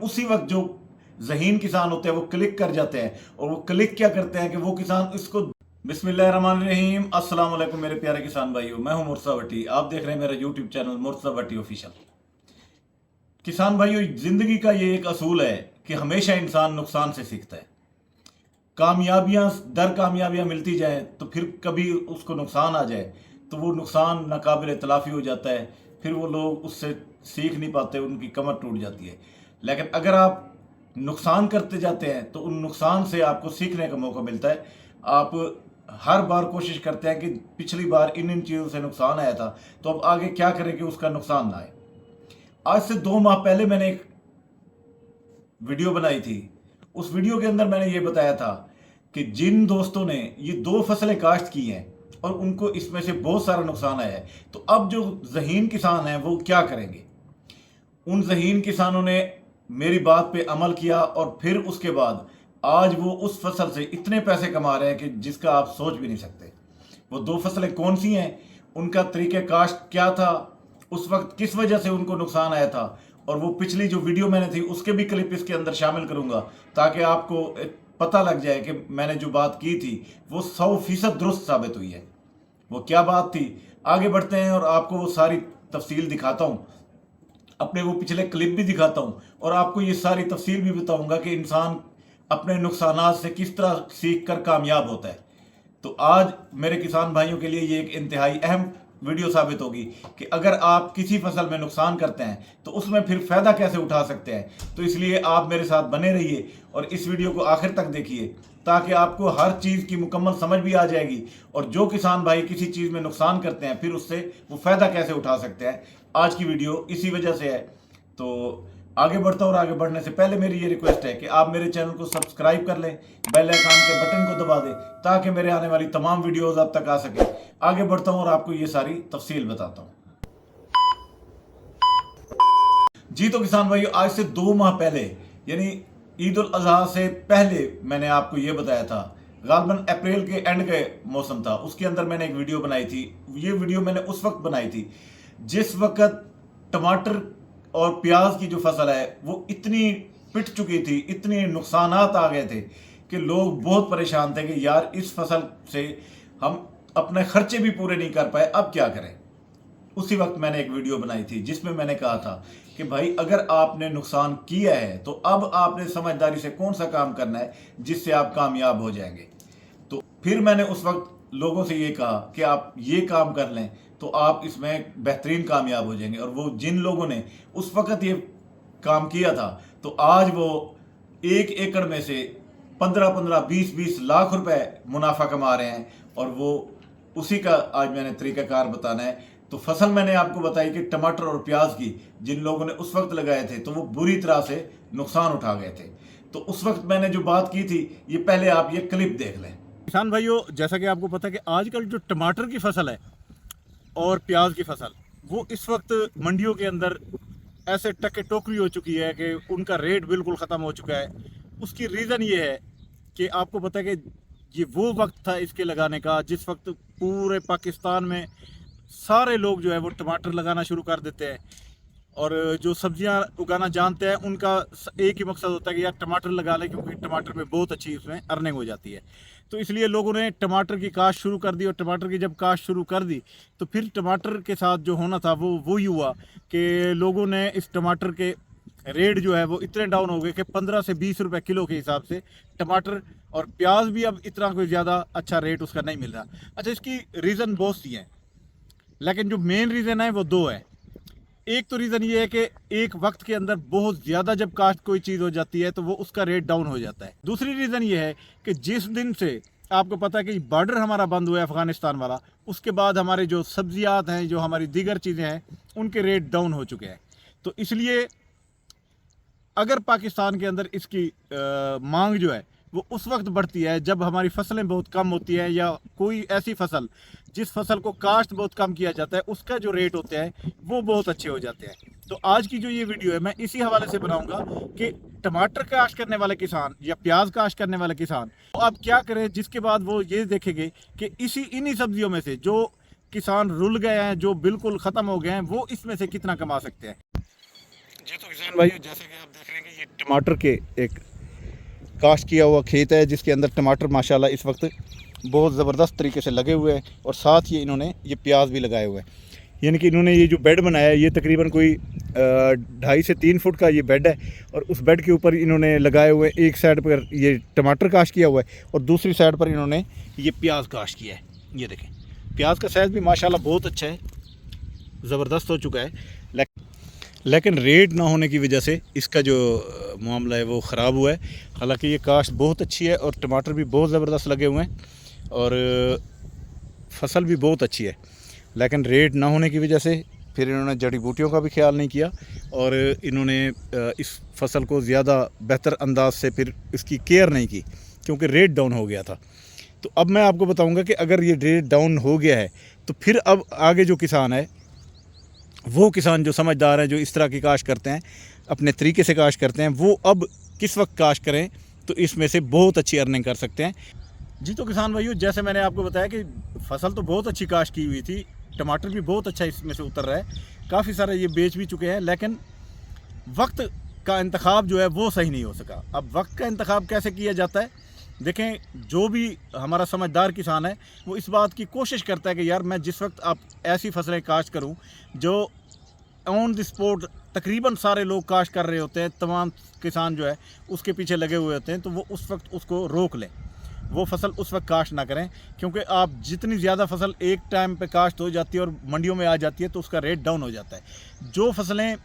उसी वक्त जो ज़हीन किसान होते हैं वो क्लिक कर जाते हैं, और वो क्लिक क्या करते हैं कि वो किसान इसको। बिस्मिल्लाहिर्रहमानिर्रहीम, अस्सलाम वालेकुम मेरे प्यारे किसान भाइयों, मैं हूं मुर्तज़ा भट्टी। आप देख रहे हैं मेरा यूट्यूब चैनल मुर्तज़ा भट्टी ऑफिशियल। किसान भाइयों, जिंदगी का ये एक असूल है कि हमेशा इंसान नुकसान से सीखता है। कामयाबियां दर कामयाबियां मिलती जाए तो फिर कभी उसको नुकसान आ जाए तो वो नुकसान नाकाबिल तलाफ़ी हो जाता है, फिर वो लोग उससे सीख नहीं पाते, उनकी कमर टूट जाती है। लेकिन अगर आप नुकसान करते जाते हैं तो उन नुकसान से आपको सीखने का मौका मिलता है। आप हर बार कोशिश करते हैं कि पिछली बार इन इन चीज़ों से नुकसान आया था, तो अब आगे क्या करें कि उसका नुकसान ना आए। आज से 2 माह पहले मैंने एक वीडियो बनाई थी। उस वीडियो के अंदर मैंने ये बताया था कि जिन दोस्तों ने ये 2 फसलें काश्त की हैं और उनको इसमें से बहुत सारा नुकसान आया है, तो अब जो ज़हीन किसान हैं वो क्या करेंगे। उन ज़हीन किसानों ने मेरी बात पे अमल किया और फिर उसके बाद आज वो उस फसल से इतने पैसे कमा रहे हैं कि जिसका आप सोच भी नहीं सकते। वो 2 फसलें कौन सी हैं, उनका तरीक़े काश्त क्या था, उस वक्त किस वजह से उनको नुकसान आया था, और वो पिछली जो वीडियो मैंने थी उसके भी क्लिप इसके अंदर शामिल करूंगा, ताकि आपको पता लग जाए कि मैंने जो बात की थी वो 100% दुरुस्त साबित हुई है। वो क्या बात थी, आगे बढ़ते हैं और आपको वो सारी तफसील दिखाता हूँ, अपने वो पिछले क्लिप भी दिखाता हूँ, और आपको ये सारी तफसील भी बताऊंगा कि इंसान अपने नुकसानात से किस तरह सीख कर कामयाब होता है। तो आज मेरे किसान भाइयों के लिए ये एक इंतहाई अहम वीडियो साबित होगी कि अगर आप किसी फसल में नुकसान करते हैं तो उसमें फिर फ़ायदा कैसे उठा सकते हैं। तो इसलिए आप मेरे साथ बने रहिए और इस वीडियो को आखिर तक देखिए, ताकि आपको हर चीज़ की मुकम्मल समझ भी आ जाएगी, और जो किसान भाई किसी चीज़ में नुकसान करते हैं फिर उससे वो फ़ायदा कैसे उठा सकते हैं। आज की वीडियो इसी वजह से है। तो आगे बढ़ता हूँ, और आगे बढ़ने से पहले मेरी ये रिक्वेस्ट है कि आप मेरे चैनल को सब्सक्राइब कर लें, बेल आइकन के बटन को दबा दें, ताकि मेरे आने वाली तमाम वीडियोस आप तक आ सके। आगे बढ़ता हूँ और आपको ये सारी तफसील बताता हूँ। जी तो किसान भाइयों, आज से 2 माह पहले यानी ईद उल अजहा से पहले मैंने आपको ये बताया था, गालबन अप्रैल के एंड के मौसम था, उसके अंदर मैंने एक वीडियो बनाई थी। ये वीडियो मैंने उस वक्त बनाई थी जिस वक्त टमाटर और प्याज की जो फसल है वो इतनी पिट चुकी थी, इतने नुकसानात आ गए थे कि लोग बहुत परेशान थे कि यार इस फसल से हम अपने खर्चे भी पूरे नहीं कर पाए, अब क्या करें। उसी वक्त मैंने एक वीडियो बनाई थी जिसमें मैंने कहा था कि भाई अगर आपने नुकसान किया है तो अब आपने समझदारी से कौन सा काम करना है जिससे आप कामयाब हो जाएंगे। तो फिर मैंने उस वक्त लोगों से ये कहा कि आप ये काम कर लें तो आप इसमें बेहतरीन कामयाब हो जाएंगे। और वो जिन लोगों ने उस वक्त ये काम किया था तो आज वो 1 एकड़ में से 15-15, 20-20 लाख रुपए मुनाफा कमा रहे हैं, और वो उसी का आज मैंने तरीक़ाकार बताना है। तो फसल मैंने आपको बताई कि टमाटर और प्याज की जिन लोगों ने उस वक्त लगाए थे तो वो बुरी तरह से नुकसान उठा गए थे। तो उस वक्त मैंने जो बात की थी ये पहले आप ये क्लिप देख लें। किसान भाइयों, जैसा कि आपको पता है कि आजकल जो टमाटर की फसल है और प्याज की फसल, वो इस वक्त मंडियों के अंदर ऐसे टके टोकरी हो चुकी है कि उनका रेट बिल्कुल ख़त्म हो चुका है। उसकी रीज़न ये है कि आपको पता है कि ये वो वक्त था इसके लगाने का जिस वक्त पूरे पाकिस्तान में सारे लोग जो है वो टमाटर लगाना शुरू कर देते हैं, और जो सब्जियां उगाना जानते हैं उनका एक ही मकसद होता है कि यार टमाटर लगा लें, क्योंकि टमाटर में बहुत अच्छी उसमें अर्निंग हो जाती है। तो इसलिए लोगों ने टमाटर की काश्त शुरू कर दी, और टमाटर की जब काश्त शुरू कर दी तो फिर टमाटर के साथ जो होना था वो वही हुआ कि लोगों ने इस टमाटर के रेट जो है वो इतने डाउन हो गए कि 15 से 20 रुपए किलो के हिसाब से टमाटर, और प्याज भी अब इतना कोई ज़्यादा अच्छा रेट उसका नहीं मिल रहा। अच्छा, इसकी रीज़न बहुत सी हैं, लेकिन जो मेन रीज़न है वो 2 है। एक तो रीज़न ये है कि एक वक्त के अंदर बहुत ज़्यादा जब काश्त कोई चीज़ हो जाती है तो वो उसका रेट डाउन हो जाता है। दूसरी रीज़न ये है कि जिस दिन से आपको पता है कि बॉर्डर हमारा बंद हुआ है अफ़गानिस्तान वाला, उसके बाद हमारे जो सब्जियात हैं, जो हमारी दीगर चीज़ें हैं, उनके रेट डाउन हो चुके हैं। तो इसलिए अगर पाकिस्तान के अंदर इसकी मांग जो है वो उस वक्त बढ़ती है जब हमारी फसलें बहुत कम होती हैं, या कोई ऐसी फसल जिस फसल को काश्त बहुत कम किया जाता है उसका जो रेट होते हैं वो बहुत अच्छे हो जाते हैं। तो आज की जो ये वीडियो है मैं इसी हवाले से बनाऊंगा कि टमाटर काश्त करने वाले किसान या प्याज काश्त करने वाले किसान तो अब क्या करें, जिसके बाद वो ये देखेंगे कि इन्हीं सब्जियों में से जो किसान रुल गए हैं, जो बिल्कुल ख़त्म हो गए हैं, वो इसमें से कितना कमा सकते हैं। जी तो किसान भाइयों, जैसे कि आप देख रहे हैं कि ये टमाटर के एक काश्त किया हुआ खेत है, जिसके अंदर टमाटर माशाल्लाह इस वक्त बहुत ज़बरदस्त तरीके से लगे हुए हैं, और साथ ही इन्होंने ये प्याज भी लगाए हुए हैं। यानी कि इन्होंने ये जो बेड बनाया है, ये तकरीबन कोई 2.5 से 3 फुट का ये बेड है, और उस बेड के ऊपर इन्होंने लगाए हुए, एक साइड पर ये टमाटर काश्त किया हुआ है और दूसरी साइड पर इन्होंने ये प्याज काश्त किया है। ये देखें, प्याज का साइज़ भी माशाल्लाह बहुत अच्छा है, ज़बरदस्त हो चुका है। लेकिन रेट ना होने की वजह से इसका जो मामला है वो ख़राब हुआ है। हालांकि ये काश्त बहुत अच्छी है और टमाटर भी बहुत ज़बरदस्त लगे हुए हैं और फसल भी बहुत अच्छी है, लेकिन रेट ना होने की वजह से फिर इन्होंने जड़ी बूटियों का भी ख्याल नहीं किया और इन्होंने इस फसल को ज़्यादा बेहतर अंदाज से फिर इसकी केयर नहीं की, क्योंकि रेट डाउन हो गया था। तो अब मैं आपको बताऊंगा कि अगर ये रेट डाउन हो गया है तो फिर अब आगे जो किसान है, वो किसान जो समझदार हैं, जो इस तरह की काश्त करते हैं, अपने तरीके से काश्त करते हैं, वो अब किस वक्त काश्त करें तो इसमें से बहुत अच्छी अर्निंग कर सकते हैं। जी तो किसान भाइयों, जैसे मैंने आपको बताया कि फसल तो बहुत अच्छी काश्त की हुई थी, टमाटर भी बहुत अच्छा इसमें से उतर रहा है, काफ़ी सारे ये बेच भी चुके हैं, लेकिन वक्त का इंतखाब जो है वो सही नहीं हो सका। अब वक्त का इंतखाब कैसे किया जाता है? देखें, जो भी हमारा समझदार किसान है वो इस बात की कोशिश करता है कि यार मैं जिस वक्त आप ऐसी फसलें काश्त करूं जो ऑन द स्पॉट तकरीबन सारे लोग काश्त कर रहे होते हैं, तमाम किसान जो है उसके पीछे लगे हुए होते हैं, तो वो उस वक्त उसको रोक लें, वो फसल उस वक्त काश्त ना करें, क्योंकि आप जितनी ज़्यादा फसल एक टाइम पे काश्त हो जाती है और मंडियों में आ जाती है तो उसका रेट डाउन हो जाता है। जो फसलें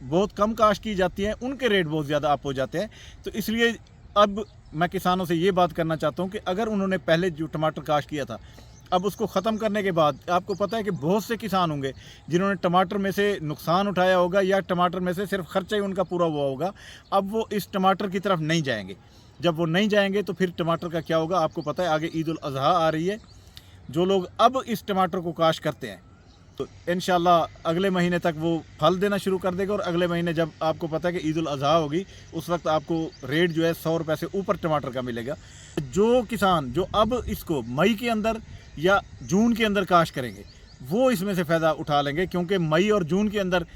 बहुत कम काश्त की जाती हैं उनके रेट बहुत ज़्यादा अप हो जाते हैं। तो इसलिए अब मैं किसानों से ये बात करना चाहता हूँ कि अगर उन्होंने पहले जो टमाटर काश्त किया था, अब उसको ख़त्म करने के बाद आपको पता है कि बहुत से किसान होंगे जिन्होंने टमाटर में से नुकसान उठाया होगा या टमाटर में से सिर्फ खर्चा ही उनका पूरा हुआ होगा। अब वो इस टमाटर की तरफ नहीं जाएंगे। जब वो नहीं जाएंगे तो फिर टमाटर का क्या होगा? आपको पता है आगे ईद उल अज़हा आ रही है। जो लोग अब इस टमाटर को काश्त करते हैं तो इंशाल्लाह अगले महीने तक वो फल देना शुरू कर देगा, और अगले महीने जब आपको पता है कि ईद उल अज़हा होगी उस वक्त आपको रेट जो है 100 रुपये से ऊपर टमाटर का मिलेगा। जो किसान जो अब इसको मई के अंदर या जून के अंदर काश्त करेंगे वो इसमें से फ़ायदा उठा लेंगे, क्योंकि मई और जून के अंदर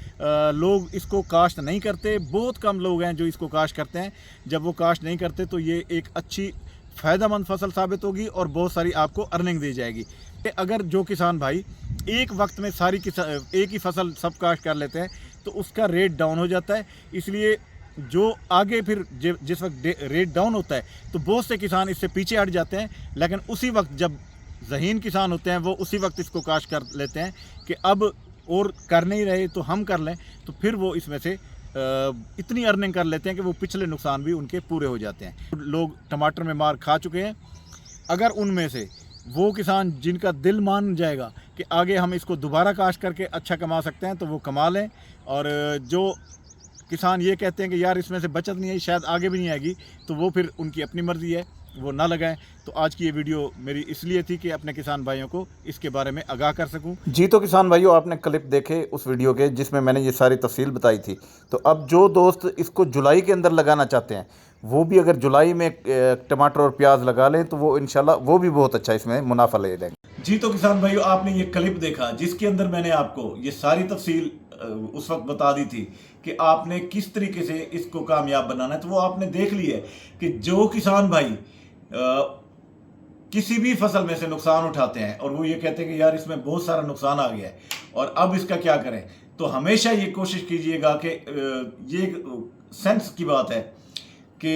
लोग इसको काश्त नहीं करते। बहुत कम लोग हैं जो इसको काश्त करते हैं। जब वो काश्त नहीं करते तो ये एक अच्छी फ़ायदेमंद फसल साबित होगी और बहुत सारी आपको अर्निंग दी जाएगी। अगर जो किसान भाई एक वक्त में एक ही फसल सब काश्त कर लेते हैं तो उसका रेट डाउन हो जाता है। इसलिए जो आगे फिर जिस वक्त रेट डाउन होता है तो बहुत से किसान इससे पीछे हट जाते हैं, लेकिन उसी वक्त जब ज़हीन किसान होते हैं वो उसी वक्त इसको काश्त कर लेते हैं कि अब और कर नहीं रहे तो हम कर लें, तो फिर वो इसमें से इतनी अर्निंग कर लेते हैं कि वो पिछले नुकसान भी उनके पूरे हो जाते हैं। लोग टमाटर में मार खा चुके हैं। अगर उनमें से वो किसान जिनका दिल मान जाएगा कि आगे हम इसको दोबारा काश्त करके अच्छा कमा सकते हैं तो वो कमा लें, और जो किसान ये कहते हैं कि यार इसमें से बचत नहीं आई, शायद आगे भी नहीं आएगी, तो वो फिर उनकी अपनी मर्ज़ी है, वो ना लगाएं। तो आज की ये वीडियो मेरी इसलिए थी कि अपने किसान भाइयों को इसके बारे में आगाह कर सकूं। जी तो किसान भाइयों, आपने क्लिप देखे उस वीडियो के जिसमें मैंने ये सारी तफसील बताई थी। तो अब जो दोस्त इसको जुलाई के अंदर लगाना चाहते हैं वो भी अगर जुलाई में टमाटर और प्याज लगा लें तो वो इंशाल्लाह वो भी बहुत अच्छा इसमें मुनाफा ले लेंगे। जी तो किसान भाइयों, आपने ये क्लिप देखा जिसके अंदर मैंने आपको ये सारी तफसील उस वक्त बता दी थी कि आपने किस तरीके से इसको कामयाब बनाना है। तो वो आपने देख लिया है कि जो किसान भाई किसी भी फसल में से नुकसान उठाते हैं और वो ये कहते हैं कि यार इसमें बहुत सारा नुकसान आ गया है और अब इसका क्या करें, तो हमेशा ये कोशिश कीजिएगा कि ये सेंस की बात है कि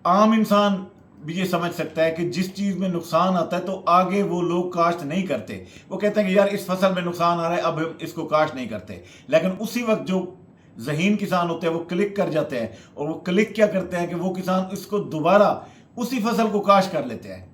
आम इंसान भी ये समझ सकता है कि जिस चीज़ में नुकसान आता है तो आगे वो लोग काश्त नहीं करते। वो कहते हैं कि यार इस फसल में नुकसान आ रहा है, अब हम इसको काश्त नहीं करते। लेकिन उसी वक्त जो ज़हीन किसान होते हैं वो क्लिक कर जाते हैं, और वो क्लिक क्या करते हैं कि वो किसान इसको दोबारा उसी फसल को काश्त कर लेते हैं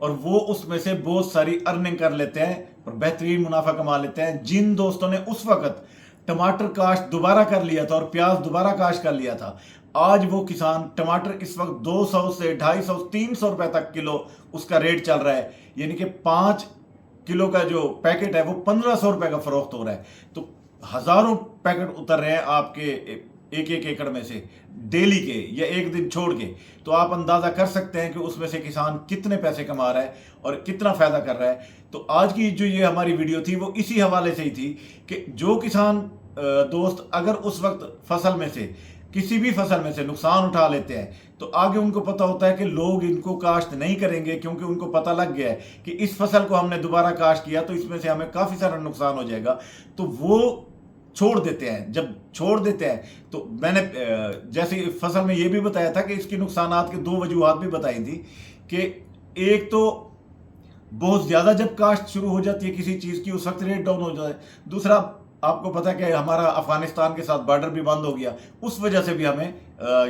और वो उसमें से बहुत सारी अर्निंग कर लेते हैं और बेहतरीन मुनाफा कमा लेते हैं। जिन दोस्तों ने उस वक्त टमाटर काश्त दोबारा कर लिया था और प्याज दोबारा काश्त कर लिया था, आज वो किसान टमाटर इस वक्त 200 से 250 300 रुपए तक किलो उसका रेट चल रहा है। यानी कि 5 किलो का जो पैकेट है वो 1500 रुपए का फरोख्त हो रहा है। तो हजारों पैकेट उतर रहे हैं आपके एक एकड़ में से डेली के या एक दिन छोड़ के। तो आप अंदाजा कर सकते हैं कि उसमें से किसान कितने पैसे कमा रहा है और कितना फायदा कर रहा है। तो आज की जो ये हमारी वीडियो थी वो इसी हवाले से ही थी कि जो किसान दोस्त अगर उस वक्त फसल में से किसी भी फसल में से नुकसान उठा लेते हैं तो आगे उनको पता होता है कि लोग इनको काश्त नहीं करेंगे, क्योंकि उनको पता लग गया है कि इस फसल को हमने दोबारा काश्त किया तो इसमें से हमें काफ़ी सारा नुकसान हो जाएगा, तो वो छोड़ देते हैं। जब छोड़ देते हैं तो मैंने जैसे फसल में ये भी बताया था कि इसकी नुकसानात के दो वजूहात भी बताई थी कि एक तो बहुत ज़्यादा जब काश्त शुरू हो जाती है किसी चीज़ की उस वक्त रेट डाउन हो जाता है, दूसरा आपको पता है कि हमारा अफगानिस्तान के साथ बॉर्डर भी बंद हो गया, उस वजह से भी हमें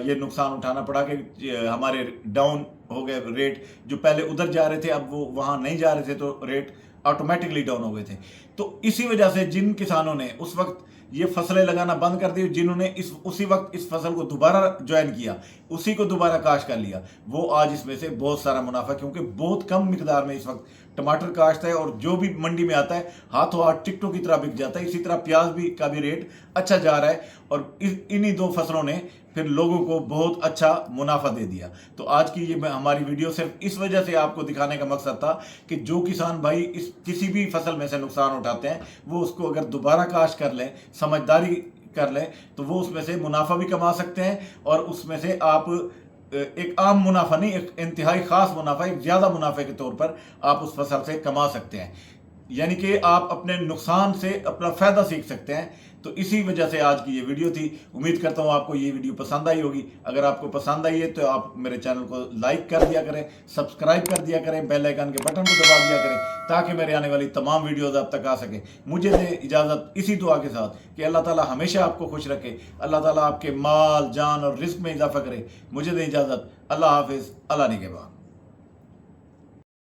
ये नुकसान उठाना पड़ा कि हमारे डाउन हो गए रेट, जो पहले उधर जा रहे थे अब वो वहाँ नहीं जा रहे थे तो रेट ऑटोमेटिकली डाउन हो गए थे। तो इसी वजह से जिन किसानों ने उस वक्त ये फसलें लगाना बंद कर दी, जिन्होंने उसी वक्त इस फसल को दोबारा ज्वाइन किया, उसी को दोबारा काश्त कर लिया, वो आज इसमें से बहुत सारा मुनाफा, क्योंकि बहुत कम मिकदार में इस वक्त टमाटर काश्त है और जो भी मंडी में आता है हाथों हाथ टिकटों की तरह बिक जाता है। इसी तरह प्याज का भी रेट अच्छा जा रहा है और इन्हीं दो फसलों ने फिर लोगों को बहुत अच्छा मुनाफा दे दिया। तो आज की ये हमारी वीडियो सिर्फ इस वजह से आपको दिखाने का मकसद था कि जो किसान भाई इस किसी भी फसल में से नुकसान उठाते हैं वो उसको अगर दोबारा काश्त कर लें, समझदारी कर लें, तो वो उसमें से मुनाफा भी कमा सकते हैं और उसमें से आप एक आम मुनाफा नहीं, एक इंतहाई खास मुनाफा, एक ज़्यादा मुनाफे के तौर पर आप उस फसल से कमा सकते हैं। यानी कि आप अपने नुकसान से अपना फ़ायदा सीख सकते हैं। तो इसी वजह से आज की ये वीडियो थी। उम्मीद करता हूँ आपको ये वीडियो पसंद आई होगी। अगर आपको पसंद आई है तो आप मेरे चैनल को लाइक कर दिया करें, सब्सक्राइब कर दिया करें, बेल आइकन के बटन को दबा दिया करें ताकि मेरे आने वाली तमाम वीडियोज़ आप तक आ सकें। मुझे दे इजाज़त इसी दुआ के साथ कि अल्लाह ताला हमेशा आपको खुश रखे, अल्लाह ताला आपके माल, जान और रिस्क में इजाफा करे। मुझे दे इजाज़त। अल्लाह हाफिज़, अल्लाह निगहबान।